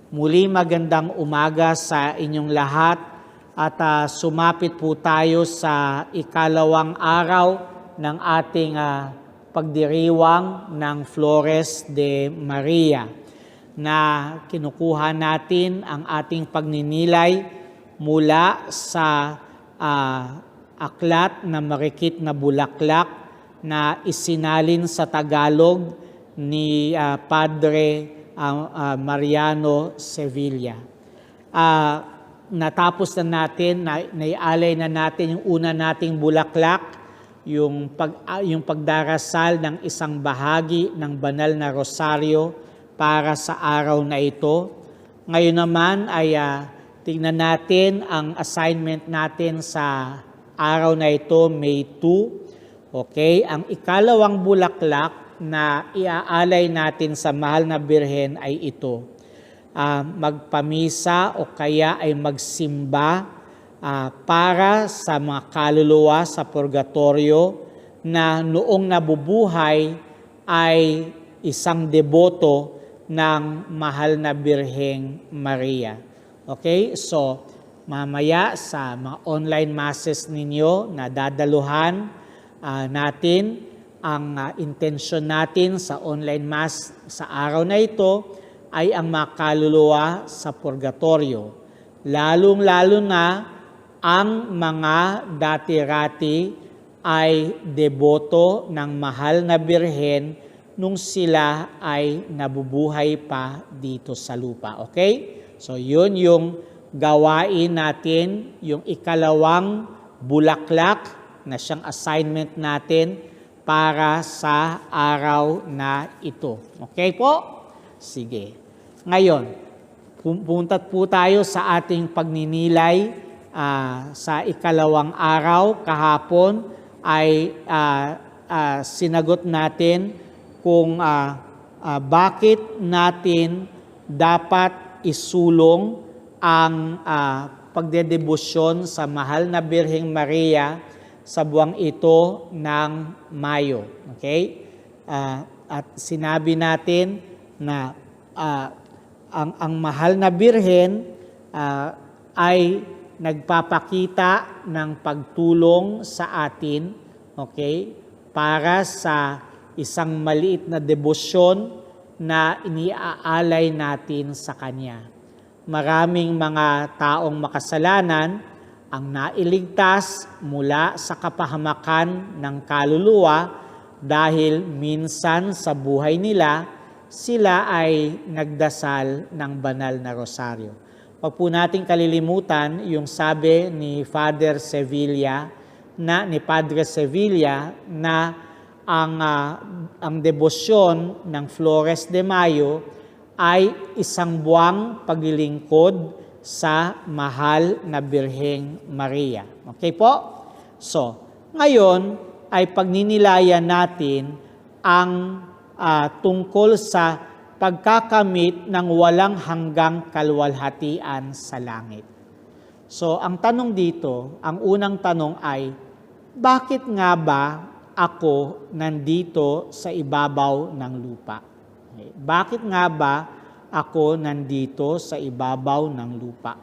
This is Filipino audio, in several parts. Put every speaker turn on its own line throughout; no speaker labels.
Muli magandang umaga sa inyong lahat at sumapit po tayo sa ikalawang araw ng ating pagdiriwang ng Flores de Maria na kinukuha natin ang ating pagninilay mula sa aklat na Marikit na Bulaklak na isinalin sa Tagalog ni Padre Mariano Sevilla. Natapos na natin, naialay na natin yung una nating bulaklak, yung pagdarasal ng isang bahagi ng banal na rosaryo para sa araw na ito. Ngayon naman ay tingnan natin ang assignment natin sa araw na ito, May 2. Okay, ang ikalawang bulaklak na iaalay natin sa mahal na Birhen ay ito. Magpamisa o kaya ay magsimba para sa mga kaluluwa sa purgatorio na noong nabubuhay ay isang deboto ng mahal na Birheng Maria. Okay, so mamaya sa mga online masses ninyo na dadaluhan natin, ang intensyon natin sa online mass sa araw na ito ay ang mga kaluluwa sa purgatorio. Lalong-lalo na ang mga dati-rati ay deboto ng mahal na Birhen nung sila ay nabubuhay pa dito sa lupa. Okay? So yun yung gawain natin, yung ikalawang bulaklak na siyang assignment natin para sa araw na ito. Okay po? Sige. Ngayon, pupunta po tayo sa ating pagninilay sa ikalawang araw. Kahapon ay sinagot natin kung bakit natin dapat isulong ang pagdedebosyon sa mahal na Birheng Maria sa buwang ito ng Mayo. Okay? At sinabi natin na ang mahal na Birhen ay nagpapakita ng pagtulong sa atin, okay, para sa isang maliit na debosyon na iniaalay natin sa Kanya. Maraming mga taong makasalanan ang nailigtas mula sa kapahamakan ng kaluluwa dahil minsan sa buhay nila, sila ay nagdasal ng banal na rosaryo. Huwag po nating kalilimutan yung sabi ni Padre Sevilla na ang debosyon ng Flores de Mayo ay isang buwang paglilingkod sa mahal na Birheng Maria. Okay po? So, ngayon ay pagninilayan natin ang tungkol sa pagkakamit ng walang hanggang kaluwalhatian sa langit. So, ang tanong dito, ang unang tanong ay, bakit nga ba ako nandito sa ibabaw ng lupa? Okay. Bakit nga ba ako nandito sa ibabaw ng lupa?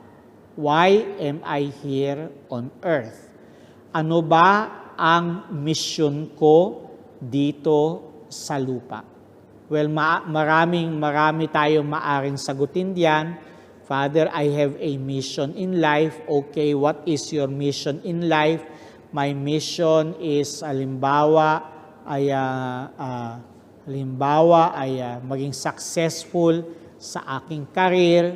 Why am I here on earth? Ano ba ang mission ko dito sa lupa? Well, marami tayong maaring sagutin diyan. Father, I have a mission in life. Okay, what is your mission in life? My mission is halimbawa ay maging successful sa aking career.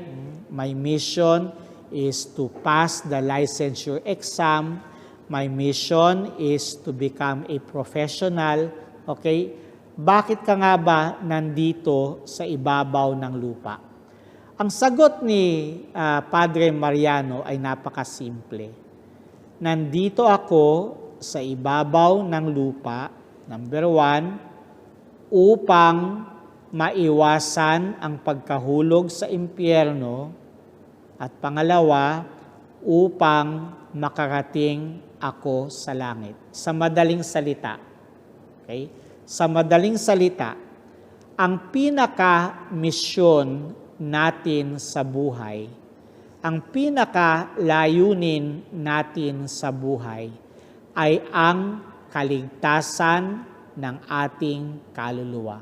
My mission is to pass the licensure exam. My mission is to become a professional. Okay? Bakit ka nga ba nandito sa ibabaw ng lupa? Ang sagot ni Padre Mariano ay napakasimple. Nandito ako sa ibabaw ng lupa, number 1, upang maiwasan ang pagkahulog sa impyerno, at pangalawa, upang makarating ako sa langit. Sa madaling salita, okay? Sa madaling salita, ang pinaka-misyon natin sa buhay, ang pinakalayunin natin sa buhay ay ang kaligtasan ng ating kaluluwa.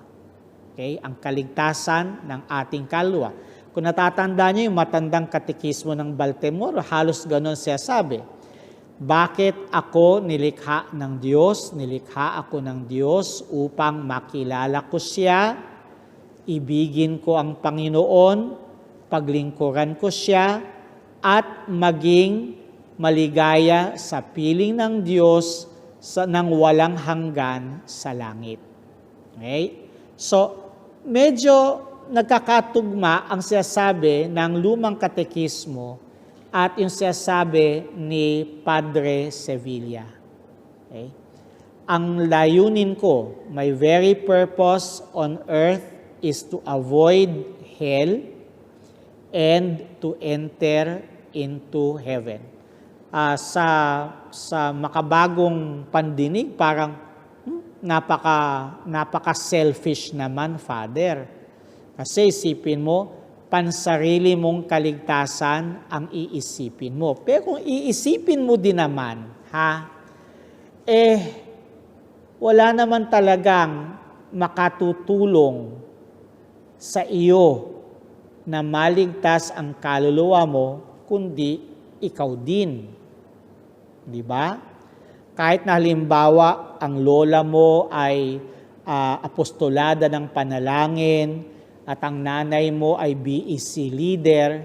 Okay? Ang kaligtasan ng ating kaluluwa. Kung natatandaan niyo yung matandang katekismo ng Baltimore, halos ganon siya sabi. Bakit ako nilikha ng Diyos? Nilikha ako ng Diyos upang makilala ko siya, ibigin ko ang Panginoon, paglingkuran ko siya, at maging maligaya sa piling ng Diyos nang walang hanggan sa langit. Okay? So, medyo nagkakatugma ang sinasabi ng lumang katekismo at yung sinasabi ni Padre Sevilla. Okay? Ang layunin ko, my very purpose on earth is to avoid hell and to enter into heaven. Sa makabagong pandinig, parang napaka-selfish naman, Father. Kasi isipin mo, pansarili mong kaligtasan ang iisipin mo. Pero kung iisipin mo din naman, wala naman talagang makatutulong sa iyo na maligtas ang kaluluwa mo, kundi ikaw din. Di ba? Kahit na halimbawa, ang lola mo ay apostolada ng panalangin, at ang nanay mo ay BEC leader,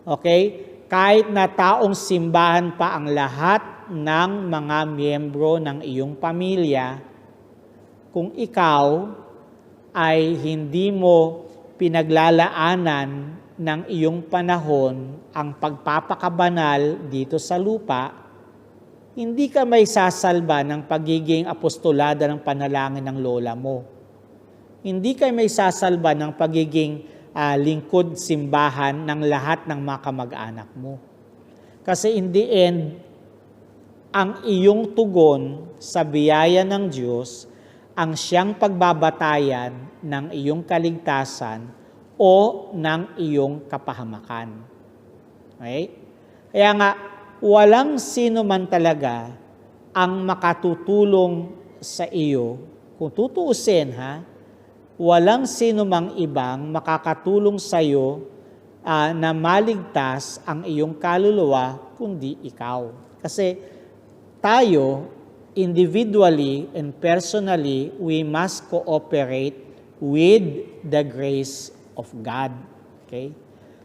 okay? Kahit na taong simbahan pa ang lahat ng mga miyembro ng iyong pamilya, kung ikaw ay hindi mo pinaglalaanan ng iyong panahon ang pagpapakabanal dito sa lupa, hindi ka may sasalba ng pagiging apostolada ng panalangin ng lola mo. Hindi kayo may sasalba ng pagiging lingkod simbahan ng lahat ng mga kamag-anak mo. Kasi in the end, ang iyong tugon sa biyaya ng Diyos ang siyang pagbabatayan ng iyong kaligtasan o ng iyong kapahamakan. Okay? Kaya nga, walang sino man talaga ang makatutulong sa iyo. Kung tutuusin, walang sino mang ibang makakatulong sa iyo na maligtas ang iyong kaluluwa kundi ikaw. Kasi tayo, individually and personally, we must cooperate with the grace of God. Okay?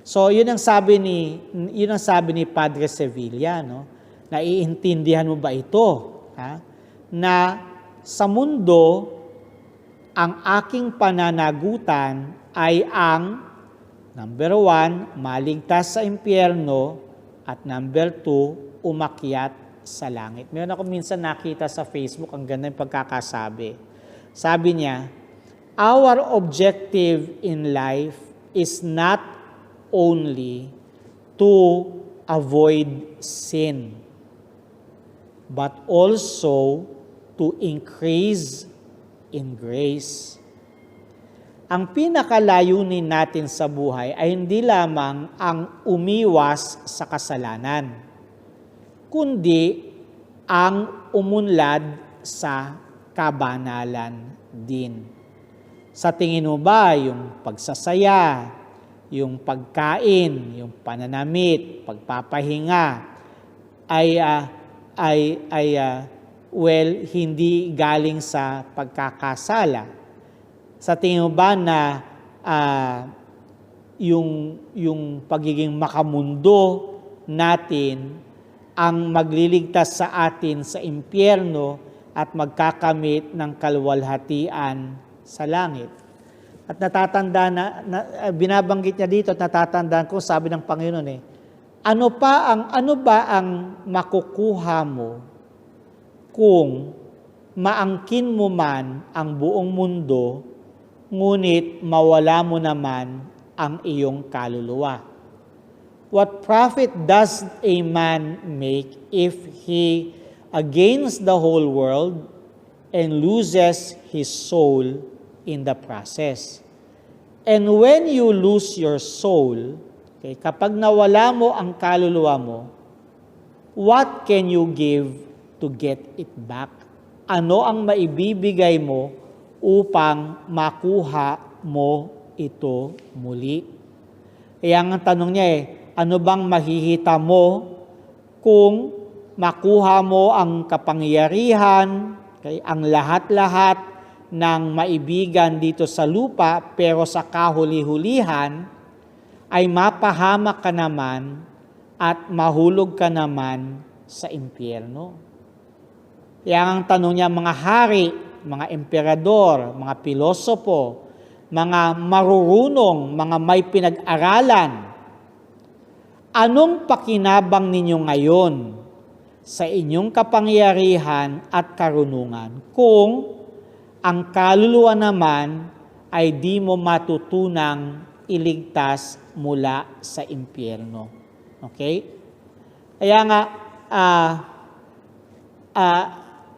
So, yun ang sabi ni Padre Sevilla, no? Naiintindihan mo ba ito? Na sa mundo, ang aking pananagutan ay ang number 1, maligtas sa impyerno, at number 2, umakyat sa langit. Meron ako minsan nakita sa Facebook, ang ganda ng pagkakasabi. Sabi niya, our objective in life is not only to avoid sin, but also to increase in grace. Ang pinakalayunin natin sa buhay ay hindi lamang ang umiwas sa kasalanan, kundi ang umunlad sa kabanalan din. Sa tingin mo ba yung pagsasaya, yung pagkain, yung pananamit, pagpapahinga hindi galing sa pagkakasala? Sa tingin mo ba na yung pagiging makamundo natin ang magliligtas sa atin sa impyerno at magkakamit ng kaluwalhatian sa langit? At binabanggit niya dito at natatandaan ko, sabi ng Panginoon ano ba ang makukuha mo kung maangkin mo man ang buong mundo, ngunit mawala mo naman ang iyong kaluluwa? What profit does a man make if he gains the whole world and loses his soul in the process? And when you lose your soul, okay, kapag nawala mo ang kaluluwa mo, what can you give to get it back? Ano ang maibibigay mo upang makuha mo ito muli? Kaya ang tanong niya ano bang mahihita mo kung makuha mo ang kapangyarihan, okay, ang lahat-lahat ng maibigan dito sa lupa, pero sa kahuli-hulihan ay mapahamak ka naman at mahulog ka naman sa impyerno. Kaya ang tanong niya, mga hari, mga emperador, mga pilosopo, mga marurunong, mga may pinag-aralan, anong pakinabang ninyo ngayon sa inyong kapangyarihan at karunungan kung ang kaluluwa naman ay di mo matutunang iligtas mula sa impyerno? Okay? Kaya nga,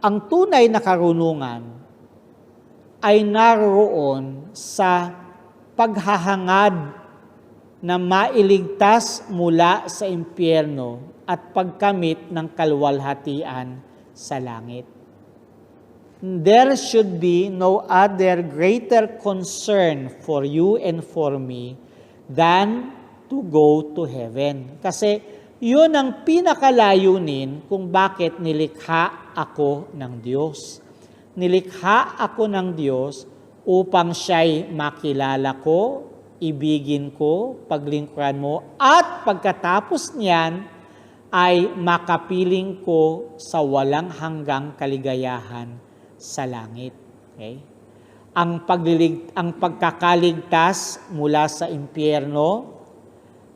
ang tunay na karunungan ay naroon sa paghahangad na mailigtas mula sa impyerno at pagkamit ng kaluwalhatian sa langit. There should be no other greater concern for you and for me than to go to heaven. Kasi yun ang pinakalayunin kung bakit nilikha ako ng Diyos. Nilikha ako ng Diyos upang siya'y makilala ko, ibigin ko, paglingkuran mo, at pagkatapos niyan ay makapiling ko sa walang hanggang kaligayahan sa langit. Okay? Ang pagkakaligtas mula sa impyerno,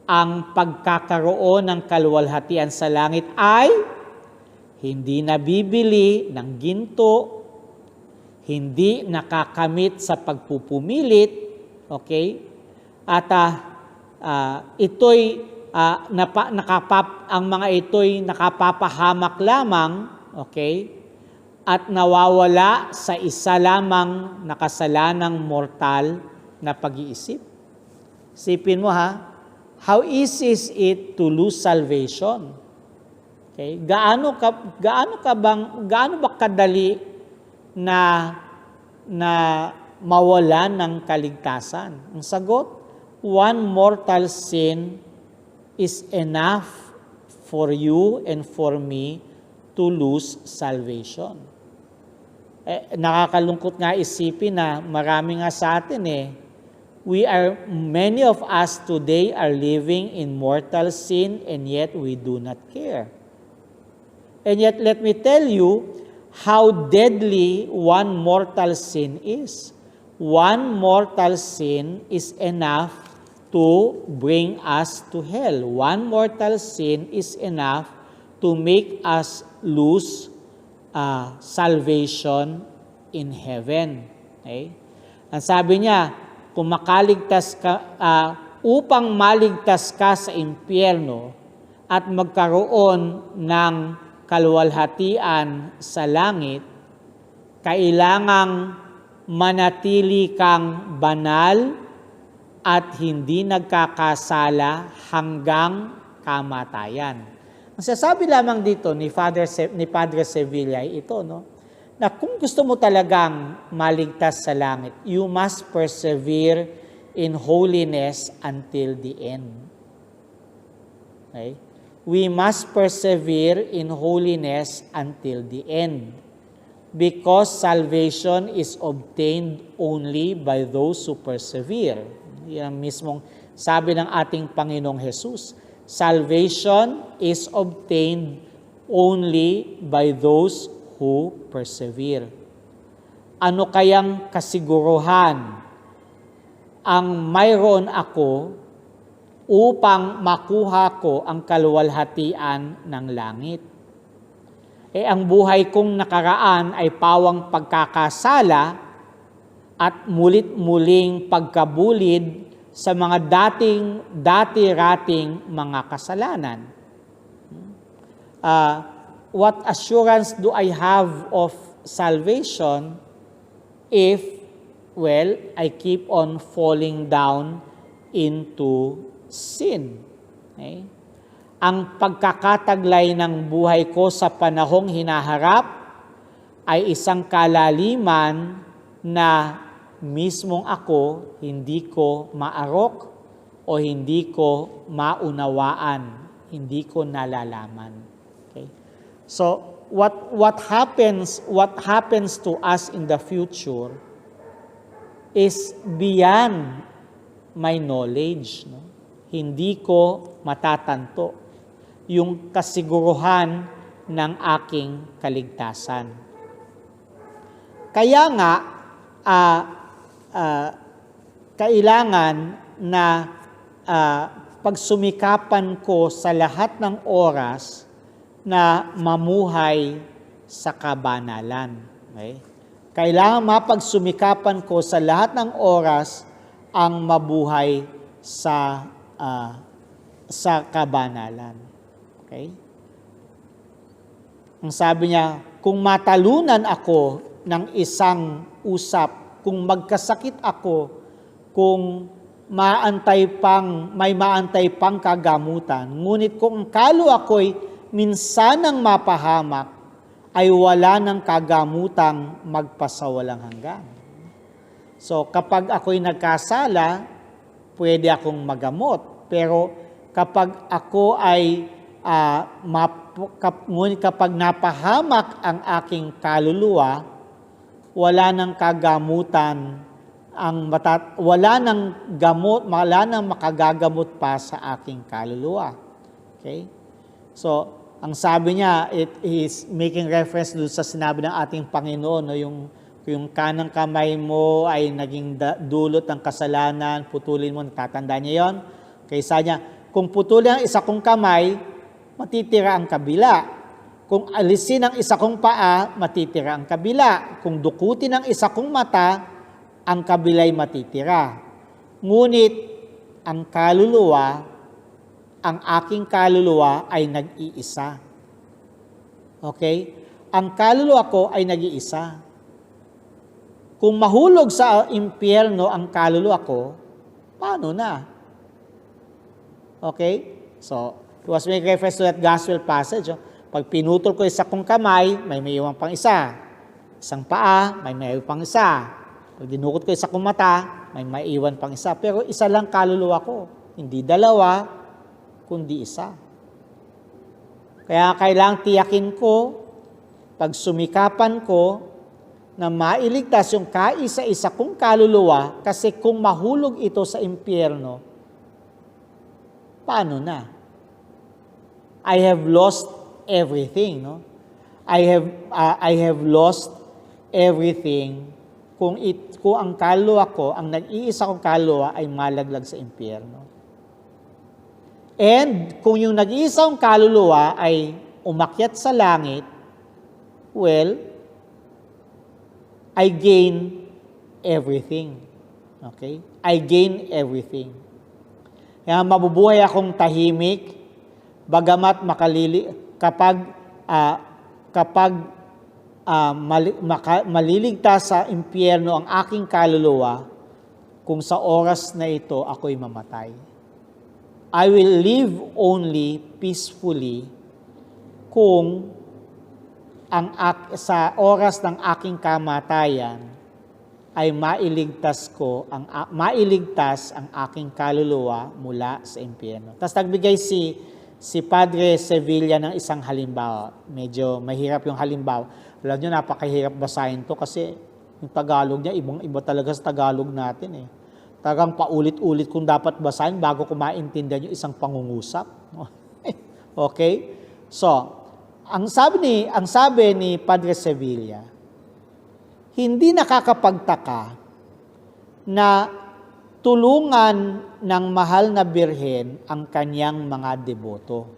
ang pagkakaroon ng kaluwalhatian sa langit ay hindi nabibili ng ginto, hindi nakakamit sa pagpupumilit, okay? At ang mga ito'y nakapapahamak lamang, okay? At nawawala sa isa lamang na kasalanang mortal na pag-iisip. Isipin mo how easy is it to lose salvation? Okay? Gaano ba kadali na mawalan ng kaligtasan? Ang sagot, one mortal sin is enough for you and for me to lose salvation. Nakakalungkot nga isipin na marami nga sa atin many of us today are living in mortal sin and yet we do not care. And yet let me tell you how deadly one mortal sin is. One mortal sin is enough to bring us to hell. One mortal sin is enough to make us lose salvation in heaven. Okay? Ang sabi niya, kung upang maligtas ka sa impyerno at magkaroon ng kaluwalhatian sa langit, kailangang manatili kang banal at hindi nagkakasala hanggang kamatayan. Ang sasabi lamang dito ni Padre Sevilla ay ito, na kung gusto mo talagang maligtas sa langit, you must persevere in holiness until the end. Okay? We must persevere in holiness until the end. Because salvation is obtained only by those who persevere. Yan mismong sabi ng ating Panginoong Jesus. Salvation is obtained only by those who persevere. Ano kayang kasiguruhan ang mayroon ako upang makuha ko ang kaluwalhatian ng langit? Ang buhay kong nakaraan ay pawang pagkakasala at mulit-muling pagkabulid sa mga dati-rating mga kasalanan. What assurance do I have of salvation if well, I keep on falling down into sin. Okay? Ang pagkakataglay ng buhay ko sa panahong hinaharap ay isang kalaliman na mismong ako hindi ko maarok o hindi ko maunawaan, hindi ko nalalaman. Okay? So, what happens to us in the future is beyond my knowledge. No? Hindi ko matatanto yung kasiguruhan ng aking kaligtasan. Kaya nga, kailangan na pagsumikapan ko sa lahat ng oras na mamuhay sa kabanalan. Okay? Kailangan mapagsumikapan ko sa lahat ng oras ang mabuhay sa kabanalan. Okay? Ang sabi niya, kung matalunan ako ng isang usap, kung magkasakit ako, kung may maantay pang kagamutan, ngunit kung kalo ako'y minsanang mapahamak, ay wala ng kagamutang magpasawalang hanggan. So, kapag ako'y nagkasala, pwede akong magamot. Pero kapag ako ay kapag napahamak ang aking kaluluwa, wala ng kagamutan, wala ng makagagamot pa sa aking kaluluwa. Okay? So, ang sabi niya, it is making reference doon sa sinabi ng ating Panginoon, no, yung kanang kamay mo ay naging dulot ng kasalanan, putulin mo, natatanda niya yon. Kaysa niya, kung putulin ang isa kong kamay, matitira ang kabila. Kung alisin ang isa kong paa, matitira ang kabila. Kung dukutin ang isa kong mata, ang kabila'y matitira. Ngunit, ang aking kaluluwa ay nag-iisa. Okay? Ang kaluluwa ko ay nag-iisa. Kung mahulog sa impyerno ang kaluluwa ko, paano na? Okay? So, it was making reference to that gospel passage. Pag pinutol ko isa kong kamay, may iwan pang isa. Isang paa, may iwan pang isa. Pag dinukot ko isa kong mata, may maiwan pang isa. Pero isa lang kaluluwa ko. Hindi dalawa, kundi isa. Kaya kailangang tiyakin ko, pagsumikapan ko, na mailigtas yung kaisa-isa kong kaluluwa, kasi kung mahulog ito sa impyerno, paano na? I have lost everything, no? I have lost everything kung ang kaluluwa ko, ang nag-iisa kong kaluluwa ay malaglag sa impyerno. And kung yung nag-iisa kong kaluluwa ay umakyat sa langit, well, I gain everything. Okay? I gain everything. Kaya mabubuhay akong tahimik, bagamat kapag maliligtas sa impyerno ang aking kaluluwa, kung sa oras na ito ako'y mamatay. I will live only peacefully kung sa oras ng aking kamatayan ay mailigtas ang aking kaluluwa mula sa impyerno. Tapos nagbigay si Padre Sevilla ng isang halimbawa. Medyo mahirap yung halimbawa. Alam nyo, napakahirap basahin to kasi yung Tagalog niya, ibang-iba talaga sa Tagalog natin eh. Talagang paulit-ulit kung dapat basahin bago ko maintindihan yung isang pangungusap. Okay? So, ang sabi ni Padre Sevilla, hindi nakakapagtaka na tulungan ng mahal na birhen ang kanyang mga deboto.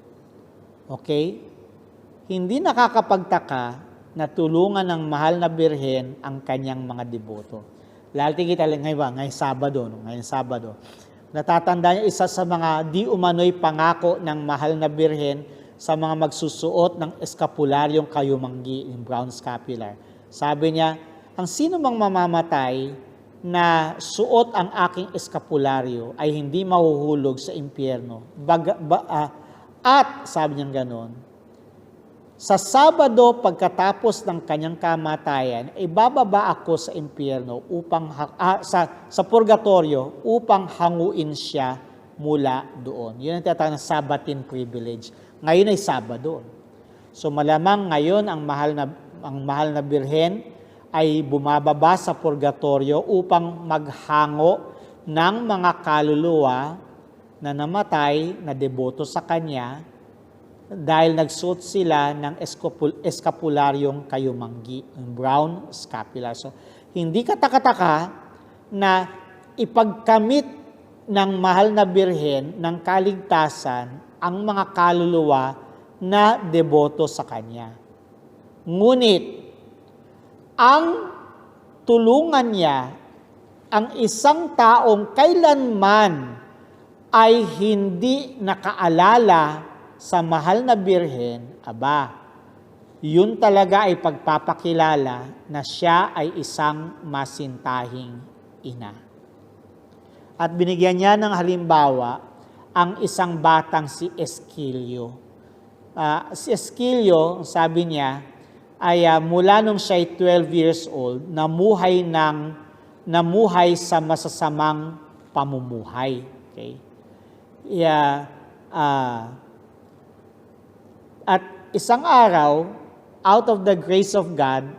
Okay? Hindi nakakapagtaka na tulungan ng mahal na birhen ang kanyang mga deboto. Lalo kita ngayong Sabado. Natatanda niya isa sa mga di umano'y pangako ng mahal na birhen sa mga magsusuot ng eskapularyong kayumanggi, yung brown scapular. Sabi niya, ang sino mang mamamatay na suot ang aking eskapularyo ay hindi mahuhulog sa impyerno. At sabi niya ganon, sa Sabado pagkatapos ng kanyang kamatayan, ay bababa ako sa impyerno upang sa purgatorio upang hanguin siya mula doon. Yun ang tinatawag na Sabbatin privilege. Ngayon ay Sabado. So malamang ngayon ang mahal na birhen ay bumababa sa purgatorio upang maghango ng mga kaluluwa na namatay, na deboto sa kanya, dahil nagsuot sila ng eskapularyong kayumanggi, brown scapular. So, hindi katakataka na ipagkamit ng mahal na birhen ng kaligtasan ang mga kaluluwa na deboto sa kanya. Ngunit, ang tulungan niya, ang isang taong kailanman ay hindi nakaalala sa mahal na birhen, yun talaga ay pagpapakilala na siya ay isang masintahing ina. At binigyan niya ng halimbawa ang isang batang si Esquilio. Si Esquilio, sabi niya, ay mula nung siya ay 12 years old, namuhay sa masasamang pamumuhay. Okay? At isang araw, out of the grace of God,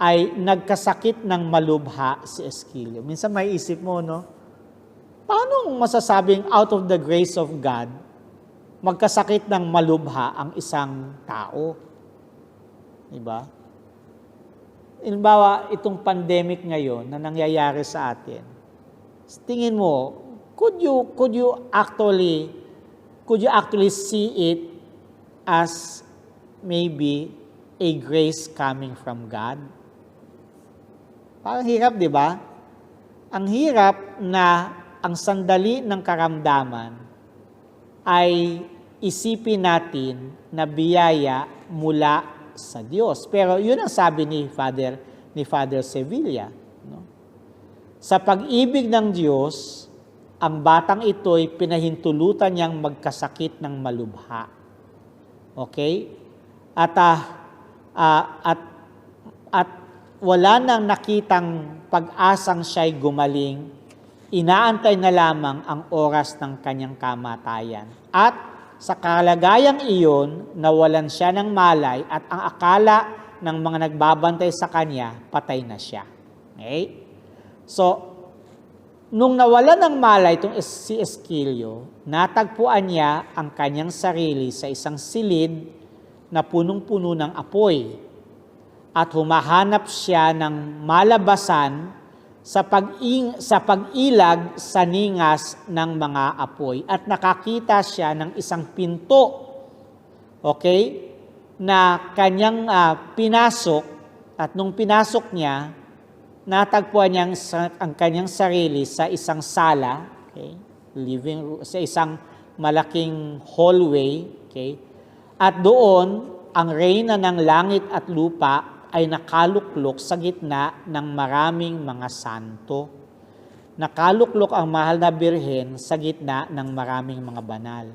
ay nagkasakit ng malubha si Esquilio. Minsan may isip mo, no? Paano masasabing out of the grace of God, magkasakit ng malubha ang isang tao? Diba? Halimbawa, itong pandemic ngayon na nangyayari sa atin, tingin mo, could you actually see it as maybe a grace coming from God? Parang hirap, di ba? Ang hirap na ang sandali ng karamdaman ay isipin natin na biyaya mula sa Diyos. Pero yun ang sabi ni Father Sevilla. No? Sa pag-ibig ng Diyos, ang batang ito'y pinahintulutan niyang magkasakit ng malubha. Okay? At wala nang nakitang pag-asang siya'y gumaling, inaantay na lamang ang oras ng kanyang kamatayan. At sa kalagayang iyon, nawalan siya ng malay at ang akala ng mga nagbabantay sa kanya, patay na siya. Okay? So, nung nawalan ng malay itong si Esquilio, natagpuan niya ang kanyang sarili sa isang silid na punong-puno ng apoy at humahanap siya ng malabasan sa pag-ilag sa ningas ng mga apoy at nakakita siya ng isang pinto, okay, na kanyang pinasok at nung pinasok niya, natagpuan niya ang kanyang sarili sa isang sala, okay, living room, sa isang malaking hallway, okay, at doon ang reyna ng langit at lupa ay nakaluklok sa gitna ng maraming mga santo. Nakaluklok ang mahal na birhen sa gitna ng maraming mga banal.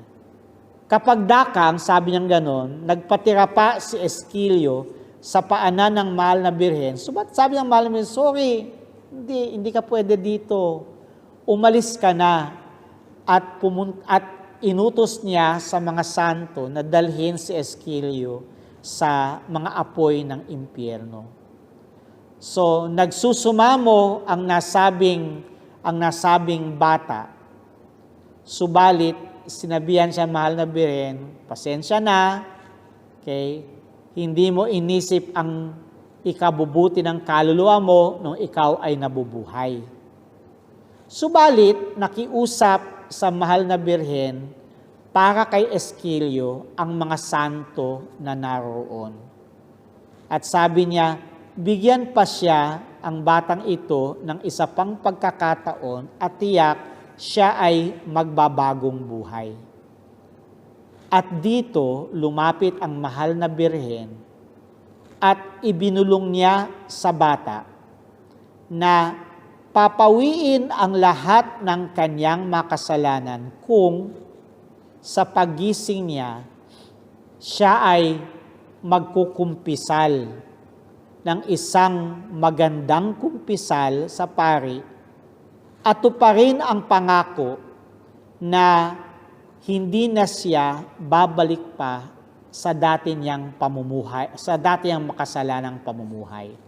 Kapag dakang, sabi niyang ganon, nagpatira pa si Esquilio sa paanan ng mahal na birhen. Sabi ng mahal na birhen, sorry, hindi ka pwede dito. Umalis ka na. At inutos niya sa mga santo na dalhin si Esquilio sa mga apoy ng impyerno. So, nagsusumamo ang nasabing bata. Subalit, sinabihan siya mahal na birhen, pasensya na, okay, hindi mo inisip ang ikabubuti ng kaluluwa mo nung ikaw ay nabubuhay. Subalit, nakiusap sa mahal na birhen para kay Esquilio ang mga santo na naroon. At sabi niya, bigyan pa siya ang batang ito ng isa pang pagkakataon at tiyak siya ay magbabagong buhay. At dito lumapit ang mahal na birhen at ibinulong niya sa bata na papawiin ang lahat ng kanyang makasalanan kung sa paggising niya, siya ay magkukumpisal ng isang magandang kumpisal sa pari at tuparin ang pangako na hindi na siya babalik pa sa dati niyang pamumuhay, sa dati niyang makasalanang pamumuhay.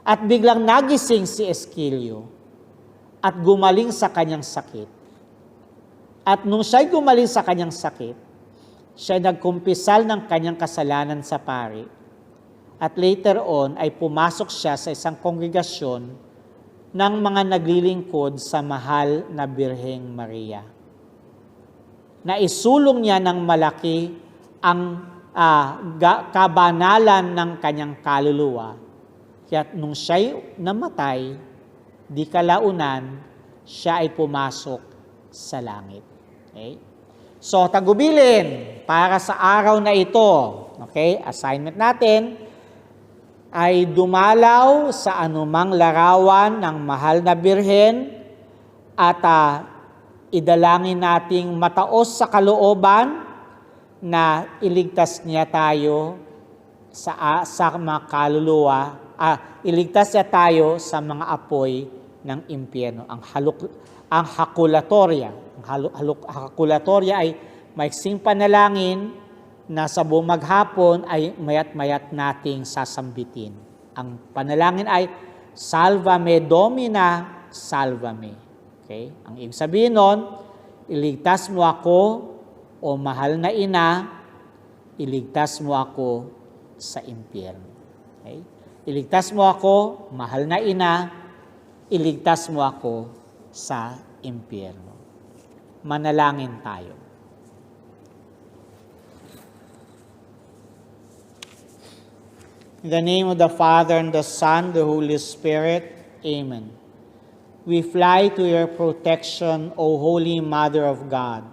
At biglang nagising si Esquilio at gumaling sa kanyang sakit. At nung siya'y gumaling sa kanyang sakit, siya'y nagkumpisal ng kanyang kasalanan sa pari. At later on ay pumasok siya sa isang kongregasyon ng mga naglilingkod sa mahal na Birheng Maria. Naisulong niya ng malaki ang kabanalan ng kanyang kaluluwa. Kaya nung siya'y namatay, di kalaunan, siya ay pumasok sa langit. Okay? So, tagubilin para sa araw na ito. Okay? Assignment natin ay dumalaw sa anumang larawan ng mahal na Birhen at idalangin nating mataos sa kalooban na iligtas niya tayo sa mga kaluluwa, iligtas niya tayo sa mga apoy ng impyerno. Ang hakulatorya. Ang hakulatorya ay maiksing panalangin na sa buong maghapon ay mayat-mayat nating sasambitin. Ang panalangin ay, Salvame Domina, salvame. Okay? Ang ibig sabihin nun, iligtas mo ako, o mahal na ina, iligtas mo ako sa impyerno. Okay? Iligtas mo ako, mahal na ina, iligtas mo ako sa impyerno. Manalangin tayo. In the name of the Father, and the Son, the Holy Spirit. Amen. We fly to your protection, O Holy Mother of God.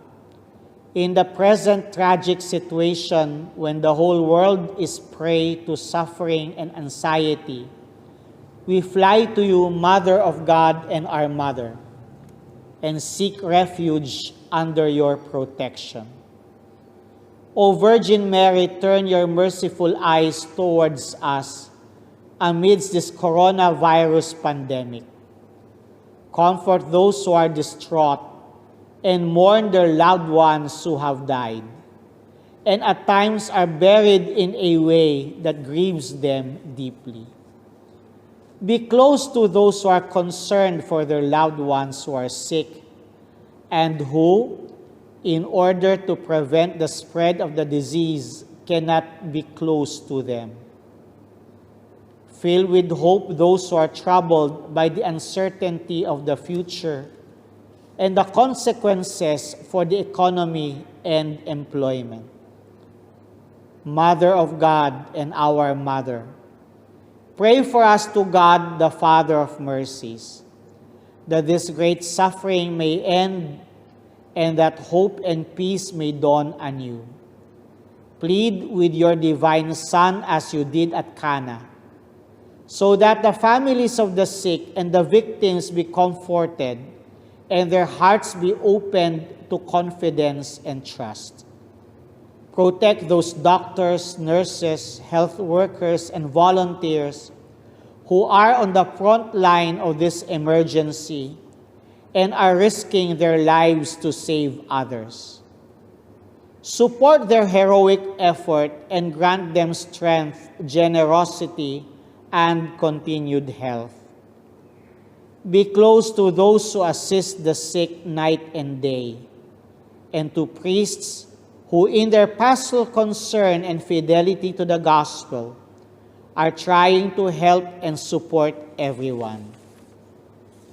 In the present tragic situation, when the whole world is prey to suffering and anxiety, we fly to you, Mother of God and our Mother, and seek refuge under your protection. O Virgin Mary, turn your merciful eyes towards us amidst this coronavirus pandemic. Comfort those who are distraught and mourn their loved ones who have died, and at times are buried in a way that grieves them deeply. Be close to those who are concerned for their loved ones who are sick, and who, in order to prevent the spread of the disease, cannot be close to them. Fill with hope those who are troubled by the uncertainty of the future and the consequences for the economy and employment. Mother of God and our Mother, pray for us to God, the Father of mercies, that this great suffering may end and that hope and peace may dawn anew. Plead with your divine Son as you did at Cana, so that the families of the sick and the victims be comforted and their hearts be opened to confidence and trust. Protect those doctors, nurses, health workers, and volunteers who are on the front line of this emergency and are risking their lives to save others. Support their heroic effort and grant them strength, generosity, and continued health. Be close to those who assist the sick night and day, and to priests who in their pastoral concern and fidelity to the gospel are trying to help and support everyone.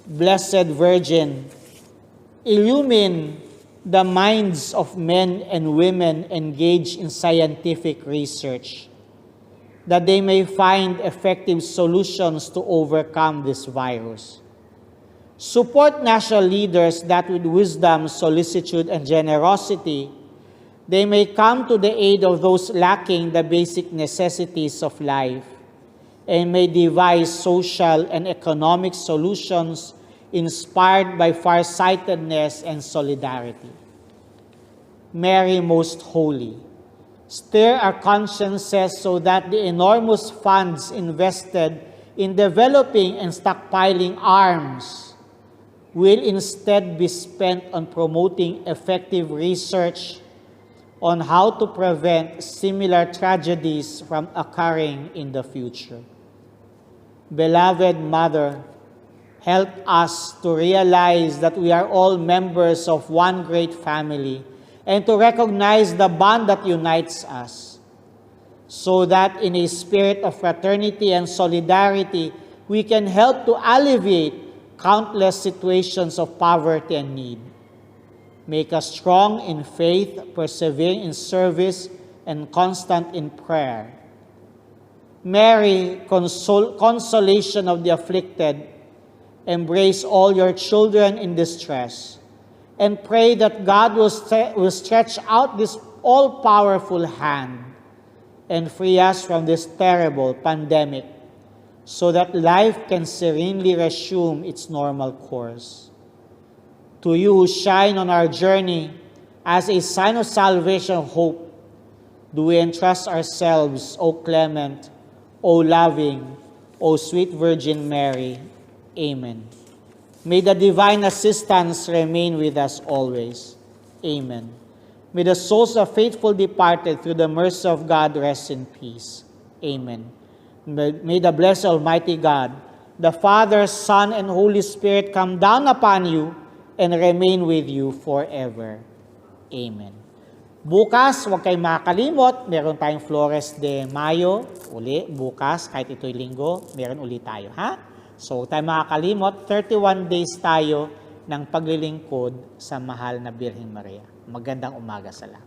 Blessed Virgin, illumine the minds of men and women engaged in scientific research, that they may find effective solutions to overcome this virus. Support national leaders that with wisdom, solicitude, and generosity, they may come to the aid of those lacking the basic necessities of life and may devise social and economic solutions inspired by farsightedness and solidarity. Mary Most Holy, stir our consciences so that the enormous funds invested in developing and stockpiling arms will instead be spent on promoting effective research on how to prevent similar tragedies from occurring in the future. Beloved Mother, help us to realize that we are all members of one great family and to recognize the bond that unites us, so that in a spirit of fraternity and solidarity, we can help to alleviate countless situations of poverty and need. Make us strong in faith, persevering in service, and constant in prayer. Mary, consolation of the afflicted, embrace all your children in distress, and pray that God will stretch out this all-powerful hand and free us from this terrible pandemic so that life can serenely resume its normal course. To you who shine on our journey as a sign of salvation and hope, do we entrust ourselves, O clement, O loving, O sweet Virgin Mary. Amen. May the divine assistance remain with us always. Amen. May the souls of faithful departed through the mercy of God rest in peace. Amen. May the blessed Almighty God, the Father, Son, and Holy Spirit come down upon you and remain with you forever. Amen. Bukas, huwag kayong makakalimot, meron tayong Flores de Mayo. Uli, bukas, kahit ito'y linggo, meron uli tayo, ha? So, huwag tayong makakalimot, 31 days tayo ng paglilingkod sa mahal na Birheng Maria. Magandang umaga sa lahat.